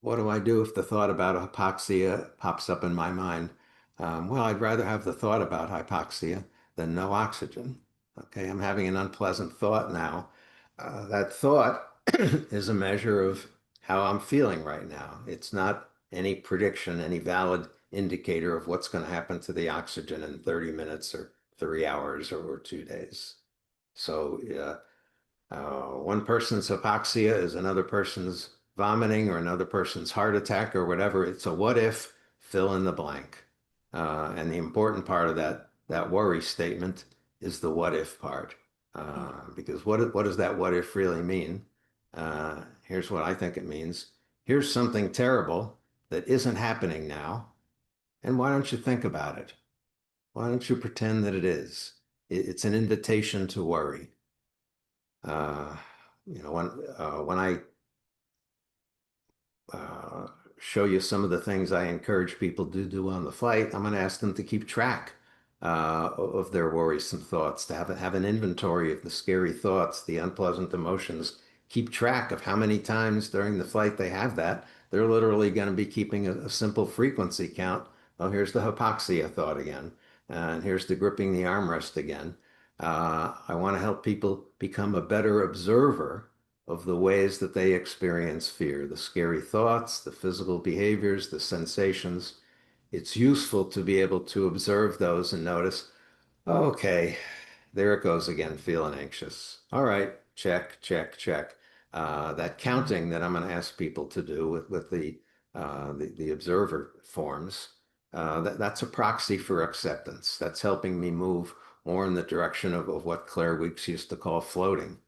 what do I do if the thought about hypoxia pops up in my mind? Well, I'd rather have the thought about hypoxia than no oxygen. Okay, I'm having an unpleasant thought now. That thought is a measure of how I'm feeling right now. It's not any prediction, any valid indicator of what's going to happen to the oxygen in 30 minutes or 3 hours or 2 days. So, one person's hypoxia is another person's vomiting or another person's heart attack or whatever. It's a what if, fill in the blank. And the important part of that worry statement is the what if part. Because what does that what if really mean? Here's what I think it means. Here's something terrible that isn't happening now. And why don't you think about it? Why don't you pretend that it is? It's an invitation to worry. Uh, you know, when I uh, show you some of the things I encourage people to do on the flight, I'm going to ask them to keep track of their worrisome thoughts, to have an inventory of the scary thoughts, the unpleasant emotions, keep track of how many times during the flight they have that. They're literally going to be keeping a simple frequency count. Oh, here's the hypoxia thought again, and here's the gripping the armrest again. I want to help people become a better observer of the ways that they experience fear, the scary thoughts, the physical behaviors, the sensations. It's useful to be able to observe those and notice, okay, there it goes again, feeling anxious. All right, check, check, check. That counting that I'm going to ask people to do with the observer forms, that's a proxy for acceptance. That's helping me move more in the direction of what Claire Weeks used to call floating.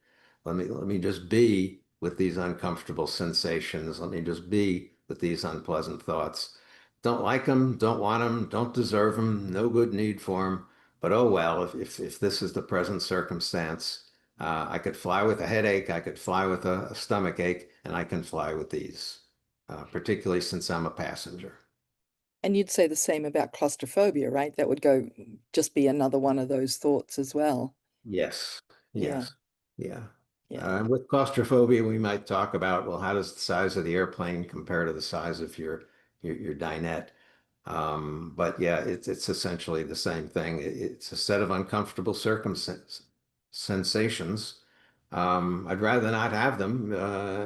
Let me just be with these uncomfortable sensations. Let me just be with these unpleasant thoughts. Don't like them, don't want them, don't deserve them, no good need for them. But oh well, if this is the present circumstance, I could fly with a headache, I could fly with a stomach ache, and I can fly with these, particularly since I'm a passenger. And you'd say the same about claustrophobia, right? That would go just be another one of those thoughts as well. Yes, Yeah, yes, yeah. yeah. With claustrophobia, we might talk about, well, how does the size of the airplane compare to the size of your dinette? But yeah, it's essentially the same thing. It's a set of uncomfortable circumstances, sensations, I'd rather not have them.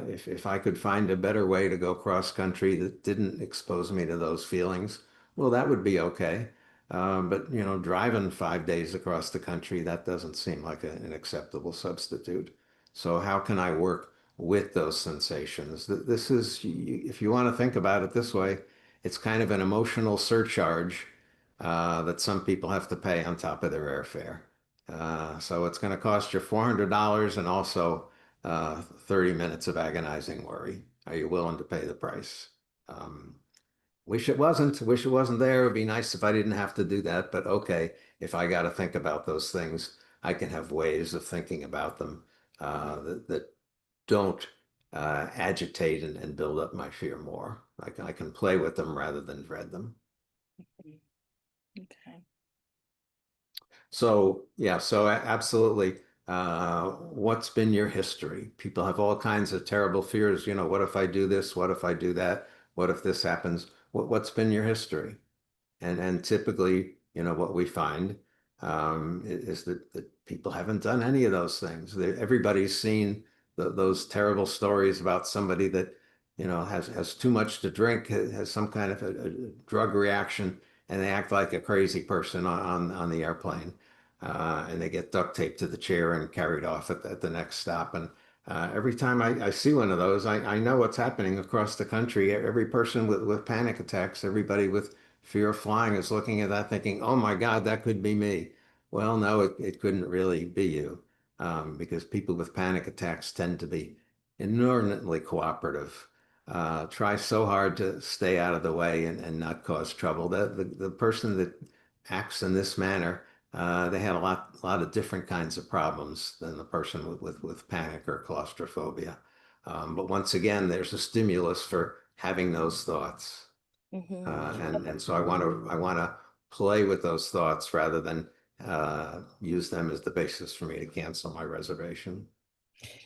If I could find a better way to go cross country that didn't expose me to those feelings, well, that would be okay. But driving 5 days across the country, that doesn't seem like an acceptable substitute. So how can I work with those sensations? This is, if you want to think about it this way, it's kind of an emotional surcharge that some people have to pay on top of their airfare. So it's going to cost you $400 and also 30 minutes of agonizing worry. Are you willing to pay the price? Um, Wish it wasn't. Wish it wasn't there. It would be nice if I didn't have to do that. But okay, if I got to think about those things, I can have ways of thinking about them that don't agitate and build up my fear more. I can play with them rather than dread them. Okay. So yeah, so absolutely. What's been your history? People have all kinds of terrible fears. What if I do this? What if I do that? What if this happens? What's been your history? And typically, what we find is that people haven't done any of those things. Everybody's seen those terrible stories about somebody that, has too much to drink, has some kind of a drug reaction, and they act like a crazy person on the airplane. And they get duct taped to the chair and carried off at the next stop. And every time I see one of those, I know what's happening across the country. Every person with panic attacks, everybody with fear of flying is looking at that thinking, oh my God, that could be me. Well, no, it couldn't really be you because people with panic attacks tend to be inordinately cooperative. Try so hard to stay out of the way and not cause trouble. The person that acts in this manner, they had a lot of different kinds of problems than the person with panic or claustrophobia. But once again, there's a stimulus for having those thoughts. Hmm. And so I want to play with those thoughts rather than use them as the basis for me to cancel my reservation.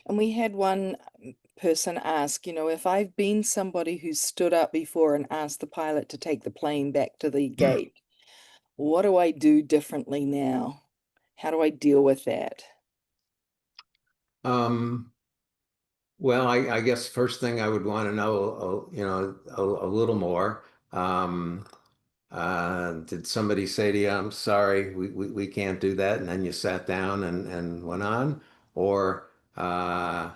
And we had one person ask, if I've been somebody who stood up before and asked the pilot to take the plane back to the gate, what do I do differently now? How do I deal with that? Um, well, I guess first thing I would want to know, a little more. Um, did somebody say to you, I'm sorry, we can't do that, and then you sat down and went on? Or Uh,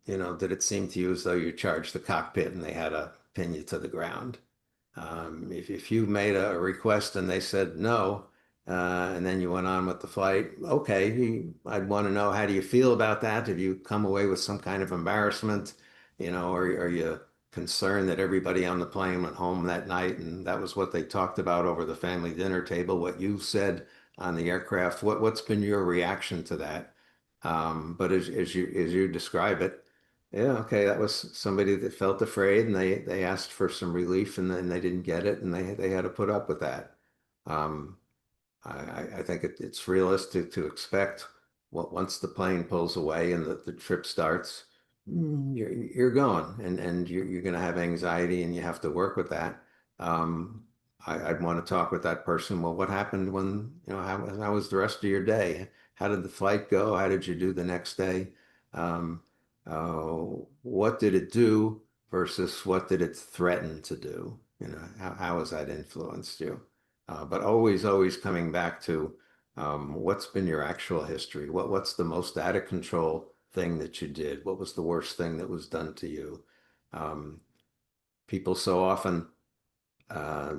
did it seem to you as though you charged the cockpit and they had to pin you to the ground? If you made a request and they said no, and then you went on with the flight, okay, I'd want to know how do you feel about that? Have you come away with some kind of embarrassment? Or are you concerned that everybody on the plane went home that night and that was what they talked about over the family dinner table, what you said on the aircraft? What's been your reaction to that? But as you describe it, yeah, okay, that was somebody that felt afraid and they asked for some relief and then they didn't get it and they had to put up with that. Um, I think it's realistic to expect what once the plane pulls away and the trip starts, you're going and you're going to have anxiety and you have to work with that. Um, I'd want to talk with that person. Well, what happened when, how was the rest of your day? How did the flight go? How did you do the next day? Um, uh, what did it do versus what did it threaten to do? How has that influenced you? But always coming back to what's been your actual history? What's the most out of control thing that you did? What was the worst thing that was done to you? Um, People so often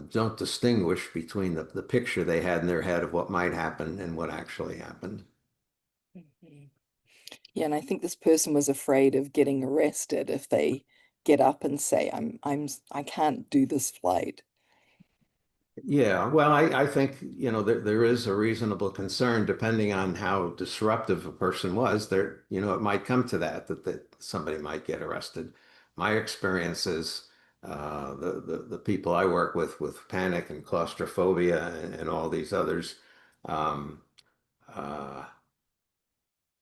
don't distinguish between the picture they had in their head of what might happen and what actually happened. Mhm. Yeah, and I think this person was afraid of getting arrested if they get up and say, I can't do this flight. Yeah, well, I think, there is a reasonable concern depending on how disruptive a person was. It might come to that somebody might get arrested. My experience is the people I work with panic and claustrophobia and all these others. Um, uh,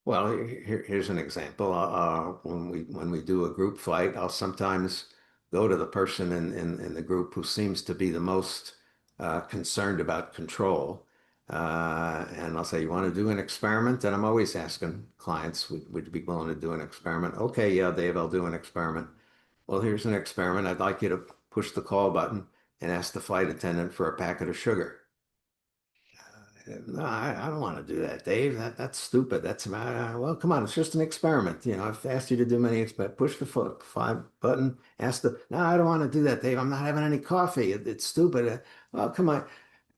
well, here's an example. When we do a group flight, I'll sometimes go to the person in the group who seems to be the most concerned about control, And I'll say, you want to do an experiment? And I'm always asking clients, would you be willing to do an experiment? Okay, yeah, Dave, I'll do an experiment. Well, here's an experiment. I'd like you to push the call button and ask the flight attendant for a packet of sugar. No, I don't want to do that, Dave. That's stupid. Well, come on, it's just an experiment. I've asked you to do many experiments. Push the five button, ask no, I don't want to do that, Dave. I'm not having any coffee. It's stupid. Well, come on.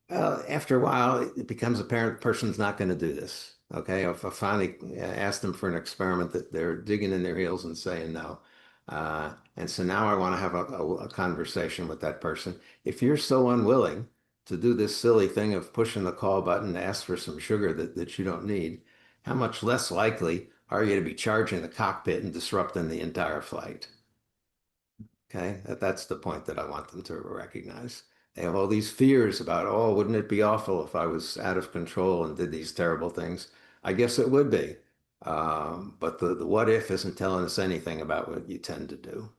After a while, it becomes apparent the person's not going to do this. Okay, if I finally asked them for an experiment, that they're digging in their heels and saying no. And so now I want to have a conversation with that person. If you're so unwilling to do this silly thing of pushing the call button to ask for some sugar that you don't need, how much less likely are you to be charging the cockpit and disrupting the entire flight? Okay, that's the point that I want them to recognize. They have all these fears about, oh, wouldn't it be awful if I was out of control and did these terrible things? I guess it would be. But the what if isn't telling us anything about what you tend to do.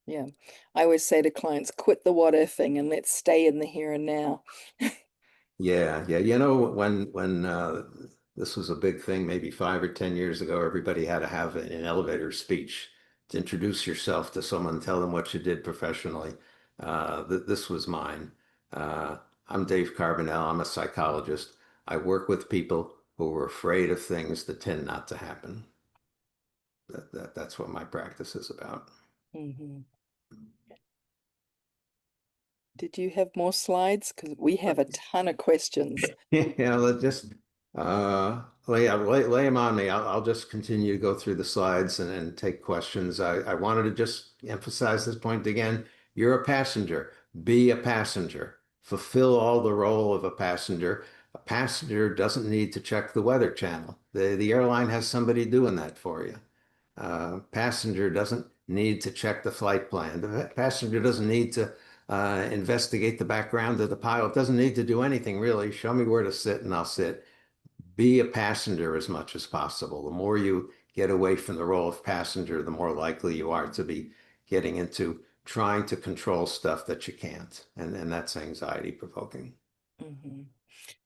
Yeah. I always say to clients, quit the what ifing and let's stay in the here and now. Yeah, yeah. When this was a big thing, maybe 5 or 10 years ago, everybody had to have an elevator speech to introduce yourself to someone, tell them what you did professionally. Th This was mine. Uh, I'm Dave Carbonell. I'm a psychologist. I work with people who are afraid of things that tend not to happen. That's what my practice is about. Hmm. Did you have more slides? Because we have a ton of questions. Yeah, let's just lay them on me. I'll just continue to go through the slides and take questions. I wanted to just emphasize this point again. You're a passenger. Be a passenger. Fulfill all the role of a passenger. A passenger doesn't need to check the weather channel. The airline has somebody doing that for you. Passenger doesn't need to check the flight plan. The passenger doesn't need to investigate the background of the pilot. Doesn't need to do anything really. Show me where to sit and I'll sit. Be a passenger as much as possible. The more you get away from the role of passenger, the more likely you are to be getting into trying to control stuff that you can't. And that's anxiety provoking. Hmm.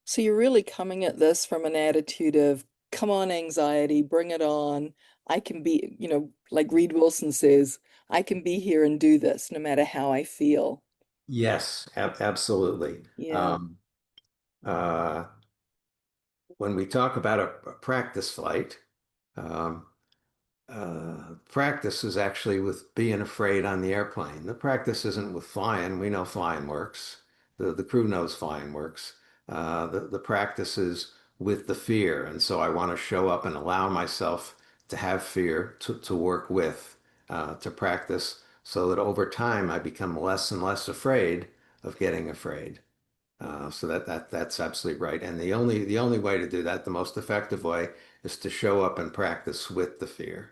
So you're really coming at this from an attitude of, come on, anxiety, bring it on. I can be, like Reed Wilson says, I can be here and do this no matter how I feel. Yes, absolutely. Yeah. Um, uh, when we talk about a practice flight, um, practice is actually with being afraid on the airplane. The practice isn't with flying. We know flying works. The crew knows flying works. The practice is with the fear. And so I want to show up and allow myself to have fear to work with, to practice so that over time I become less and less afraid of getting afraid. So that's absolutely right. And the only way to do that, the most effective way, is to show up and practice with the fear.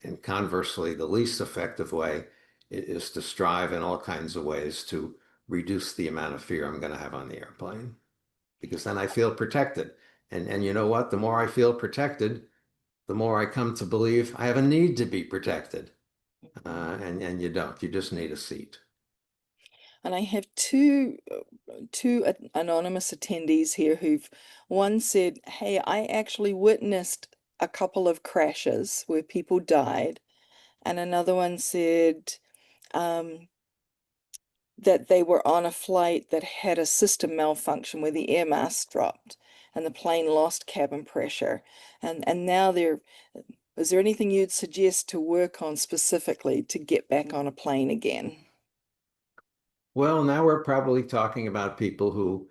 And conversely, the least effective way is to strive in all kinds of ways to reduce the amount of fear I'm going to have on the airplane, because then I feel protected. And you know what? The more I feel protected, the more I come to believe I have a need to be protected. And you don't. You just need a seat. And I have two anonymous attendees here who've one said, "Hey, I actually witnessed a couple of crashes where people died," and another one said um, that they were on a flight that had a system malfunction where the air mask dropped and the plane lost cabin pressure. And now is there anything you'd suggest to work on specifically to get back on a plane again? Well, now we're probably talking about people who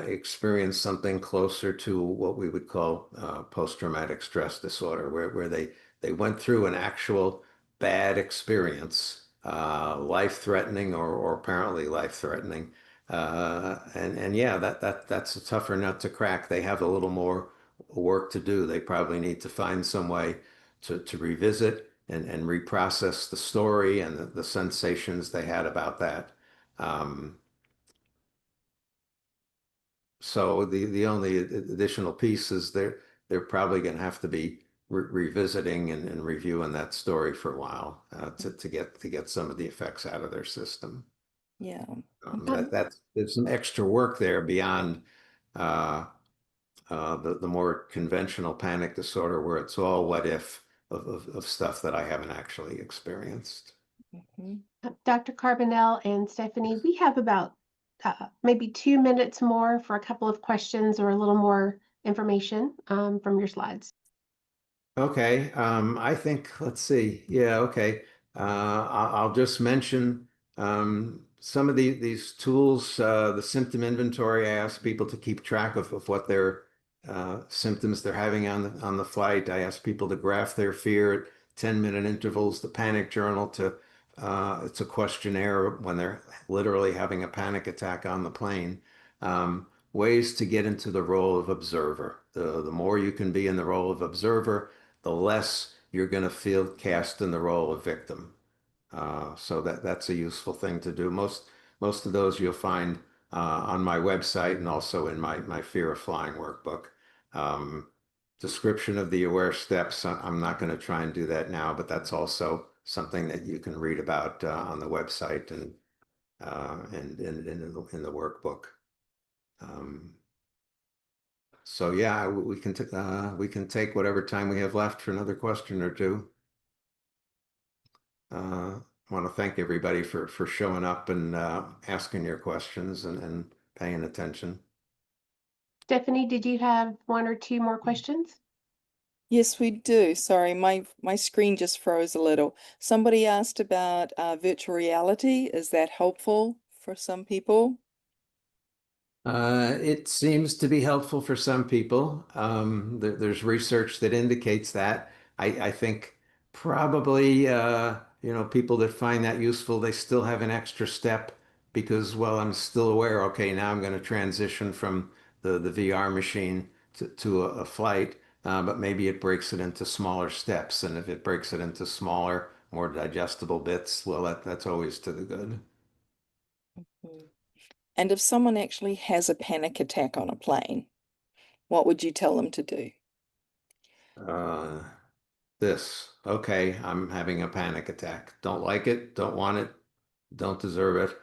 experience something closer to what we would call post-traumatic stress disorder, where they went through an actual bad experience, life-threatening or apparently life-threatening. And yeah, that's a tougher nut to crack. They have a little more work to do. They probably need to find some way to revisit and reprocess the story and the sensations they had about that. Um, so the only additional piece is they're probably going to have to be revisiting and reviewing that story for a while to get some of the effects out of their system. Yeah. There's some extra work there beyond uh, the more conventional panic disorder where it's all what if of stuff that I haven't actually experienced. Mhm. Dr. Carbonell and Stephanie, we have about maybe 2 minutes more for a couple of questions or a little more information from your slides. Okay, I think, let's see. Yeah, okay. I'll just mention some of these tools, the symptom inventory. I ask people to keep track of what their symptoms they're having on the flight. I ask people to graph their fear at 10-minute intervals. The panic journal to it's a questionnaire when they're literally having a panic attack on the plane. Ways to get into the role of observer. The more you can be in the role of observer, the less you're going to feel cast in the role of victim. So that's a useful thing to do. Most of those you'll find on my website and also in my Fear of Flying workbook. Um, Description of the aware steps. I'm not going to try and do that now, but that's also something that you can read about on the website and in the workbook. Um, so yeah, we can take whatever time we have left for another question or two. I want to thank everybody for showing up and asking your questions and paying attention. Stephanie, did you have one or two more questions? Yes, we do. Sorry, my screen just froze a little. Somebody asked about virtual reality. Is that helpful for some people? It seems to be helpful for some people. There's research that indicates that. I think probably people that find that useful, they still have an extra step because, well, I'm still aware, okay, now I'm going to transition from the VR machine to a flight, but maybe it breaks it into smaller steps. And if it breaks it into smaller, more digestible bits, well, that's always to the good. Mm. And if someone actually has a panic attack on a plane, what would you tell them to do? Uh, okay, I'm having a panic attack. Don't like it, don't want it, don't deserve it.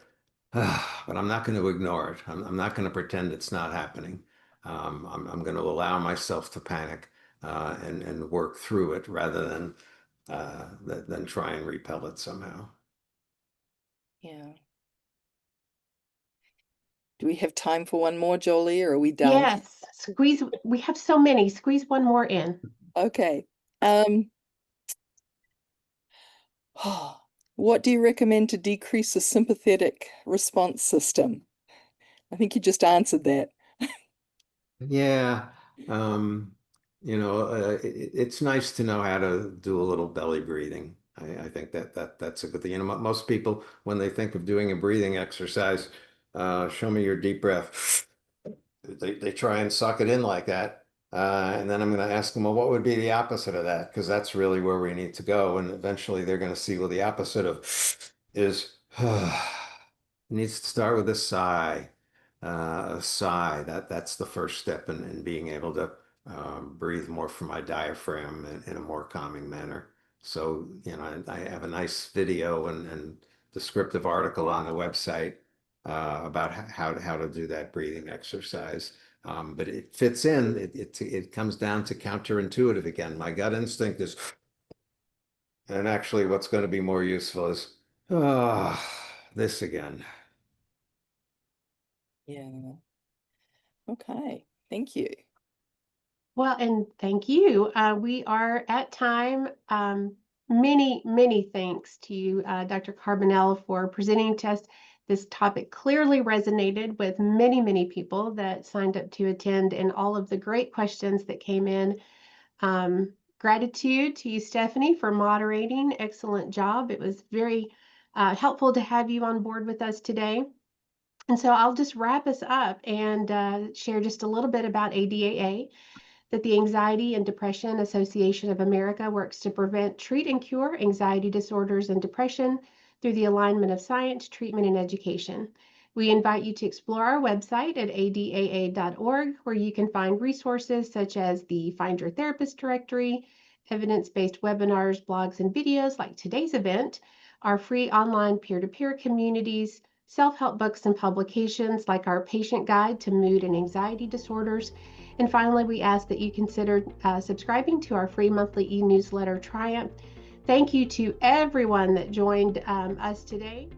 But I'm not going to ignore it. I'm not going to pretend it's not happening. I'm going to allow myself to panic and work through it rather than try and repel it somehow. Yeah. Do we have time for one more, Jolie, or are we done? Yes, squeeze. We have so many. Squeeze one more in. Okay. Um, what do you recommend to decrease the sympathetic response system? I think you just answered that. Yeah, um, it's nice to know how to do a little belly breathing. I think that's a good thing. Most people, when they think of doing a breathing exercise, show me your deep breath. They try and suck it in like that. And then I'm going to ask them, well, what would be the opposite of that? Because that's really where we need to go. And eventually they're going to see, well, the opposite of is needs to start with a sigh. A sigh. That's the first step in being able to breathe more from my diaphragm in a more calming manner. So, I have a nice video and descriptive article on the website about how to do that breathing exercise. But it fits in. It comes down to counterintuitive again. My gut instinct is, and actually, what's going to be more useful is, oh, this again. Yeah. Okay. Thank you. Well, and thank you. We are at time. Many, many thanks to you, Dr. Carbonell, for presenting to us. This topic clearly resonated with many, many people that signed up to attend and all of the great questions that came in. Gratitude to you, Stephanie, for moderating. Excellent job. It was very helpful to have you on board with us today. And so I'll just wrap us up and share just a little bit about ADAA, that the Anxiety and Depression Association of America works to prevent, treat, and cure anxiety disorders and depression through the alignment of science, treatment, and education. We invite you to explore our website at adaa.org, where you can find resources such as the Find Your Therapist directory, evidence-based webinars, blogs, and videos like today's event, our free online peer-to-peer communities, self-help books and publications like our Patient Guide to Mood and Anxiety Disorders. And finally, we ask that you consider subscribing to our free monthly e-newsletter, Triumph. Thank you to everyone that joined us today.